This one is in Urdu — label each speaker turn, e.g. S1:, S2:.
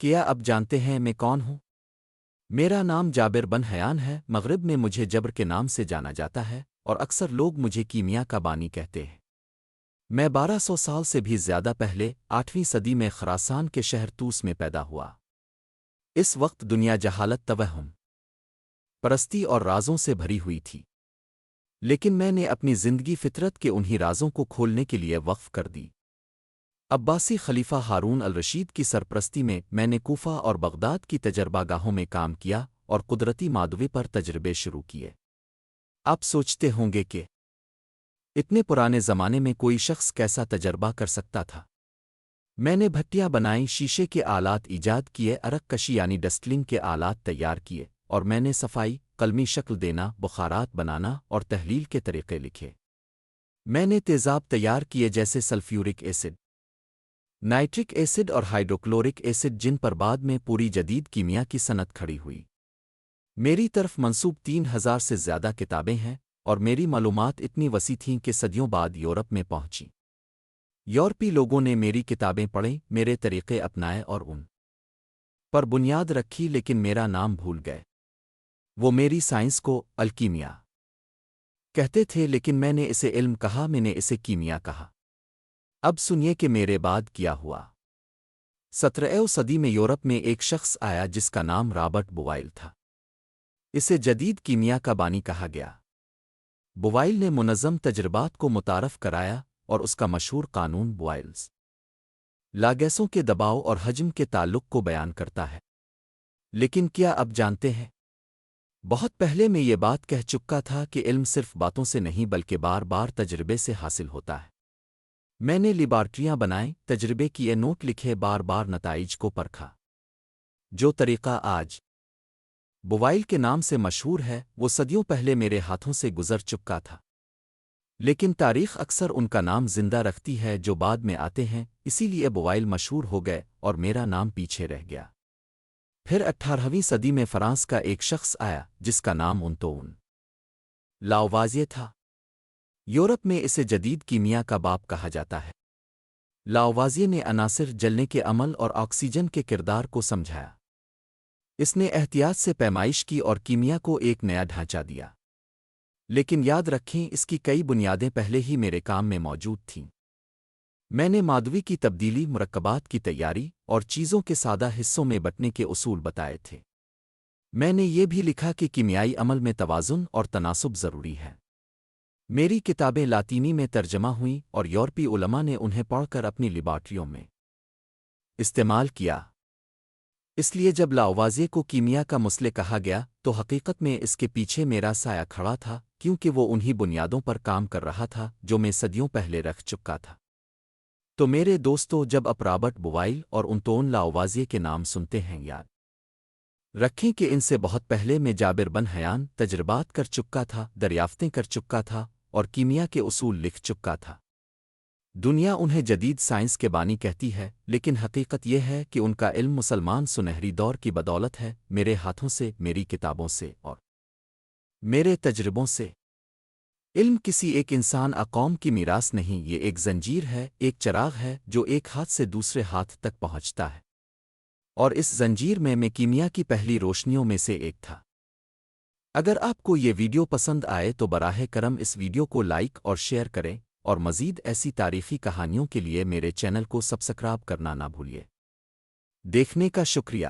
S1: کیا اب جانتے ہیں میں کون ہوں؟ میرا نام جابر بن حیان ہے، مغرب میں مجھے جبر کے نام سے جانا جاتا ہے اور اکثر لوگ مجھے کیمیا کا بانی کہتے ہیں۔ میں 1200 سال سے بھی زیادہ پہلے 8ویں صدی میں خراسان کے شہر توس میں پیدا ہوا۔ اس وقت دنیا جہالت، توہم پرستی اور رازوں سے بھری ہوئی تھی، لیکن میں نے اپنی زندگی فطرت کے انہی رازوں کو کھولنے کے لیے وقف کر دی۔ عباسی خلیفہ ہارون الرشید کی سرپرستی میں نے کوفہ اور بغداد کی تجربہ گاہوں میں کام کیا اور قدرتی مادوے پر تجربے شروع کیے۔ آپ سوچتے ہوں گے کہ اتنے پرانے زمانے میں کوئی شخص کیسا تجربہ کر سکتا تھا؟ میں نے بھٹیاں بنائیں، شیشے کے آلات ایجاد کیے، عرق کشی یعنی ڈسٹلنگ کے آلات تیار کیے، اور میں نے صفائی، قلمی شکل دینا، بخارات بنانا اور تحلیل کے طریقے لکھے۔ میں نے تیزاب تیار کیے جیسے سلفیورک ایسڈ، نائٹرک ایسڈ اور ہائیڈروکلورک ایسڈ، جن پر بعد میں پوری جدید کیمیا کی صنعت کھڑی ہوئی۔ میری طرف منسوب 3000 سے زیادہ کتابیں ہیں، اور میری معلومات اتنی وسیع تھیں کہ صدیوں بعد یورپ میں پہنچیں۔ یورپی لوگوں نے میری کتابیں پڑھیں، میرے طریقے اپنائے اور ان پر بنیاد رکھی، لیکن میرا نام بھول گئے۔ وہ میری سائنس کو الکیمیا کہتے تھے، لیکن میں نے اسے علم کہا، میں نے اسے کیمیا کہا۔ اب سنیے کہ میرے بعد کیا ہوا۔ 17ویں صدی میں یورپ میں ایک شخص آیا جس کا نام رابرٹ بوائل تھا۔ اسے جدید کیمیا کا بانی کہا گیا۔ بوائل نے منظم تجربات کو متعارف کرایا اور اس کا مشہور قانون بوائلز لا گیسوں کے دباؤ اور حجم کے تعلق کو بیان کرتا ہے۔ لیکن کیا اب جانتے ہیں؟ بہت پہلے میں یہ بات کہہ چکا تھا کہ علم صرف باتوں سے نہیں بلکہ بار بار تجربے سے حاصل ہوتا ہے۔ میں نے لیبارٹریاں بنائیں، تجربے کیے، نوٹ لکھے، بار بار نتائج کو پرکھا۔ جو طریقہ آج بوائل کے نام سے مشہور ہے، وہ صدیوں پہلے میرے ہاتھوں سے گزر چکا تھا، لیکن تاریخ اکثر ان کا نام زندہ رکھتی ہے جو بعد میں آتے ہیں، اسی لیے بوائل مشہور ہو گئے اور میرا نام پیچھے رہ گیا۔ پھر 18ویں صدی میں فرانس کا ایک شخص آیا جس کا نام انطون لاوازیے تھا۔ یورپ میں اسے جدید کیمیا کا باپ کہا جاتا ہے۔ لاوازیے نے عناصر، جلنے کے عمل اور آکسیجن کے کردار کو سمجھایا۔ اس نے احتیاط سے پیمائش کی اور کیمیا کو ایک نیا ڈھانچہ دیا۔ لیکن یاد رکھیں، اس کی کئی بنیادیں پہلے ہی میرے کام میں موجود تھیں۔ میں نے مادوی کی تبدیلی، مرکبات کی تیاری اور چیزوں کے سادہ حصوں میں بٹنے کے اصول بتائے تھے۔ میں نے یہ بھی لکھا کہ کیمیائی عمل میں توازن اور تناسب ضروری ہے۔ میری کتابیں لاطینی میں ترجمہ ہوئیں اور یورپی علماء نے انہیں پڑھ کر اپنی لیبارٹریوں میں استعمال کیا۔ اس لیے جب لاوازیے کو کیمیا کا مسلح کہا گیا تو حقیقت میں اس کے پیچھے میرا سایہ کھڑا تھا، کیونکہ وہ انہی بنیادوں پر کام کر رہا تھا جو میں صدیوں پہلے رکھ چکا تھا۔ تو میرے دوستو، جب آپ رابرٹ بوائل اور انطون لاوازیے کے نام سنتے ہیں، یاد رکھیں کہ ان سے بہت پہلے میں جابر بن حیان تجربات کر چکا تھا، دریافتیں کر چکا تھا اور کیمیا کے اصول لکھ چکا تھا۔ دنیا انہیں جدید سائنس کے بانی کہتی ہے، لیکن حقیقت یہ ہے کہ ان کا علم مسلمان سنہری دور کی بدولت ہے، میرے ہاتھوں سے، میری کتابوں سے اور میرے تجربوں سے۔ علم کسی ایک انسان قوم کی میراث نہیں، یہ ایک زنجیر ہے، ایک چراغ ہے جو ایک ہاتھ سے دوسرے ہاتھ تک پہنچتا ہے، اور اس زنجیر میں کیمیا کی پہلی روشنیوں میں سے ایک تھا۔ اگر آپ کو یہ ویڈیو پسند آئے تو براہ کرم اس ویڈیو کو لائک اور شیئر کریں، اور مزید ایسی تاریخی کہانیوں کے لیے میرے چینل کو سبسکرائب کرنا نہ بھولیے۔ دیکھنے کا شکریہ۔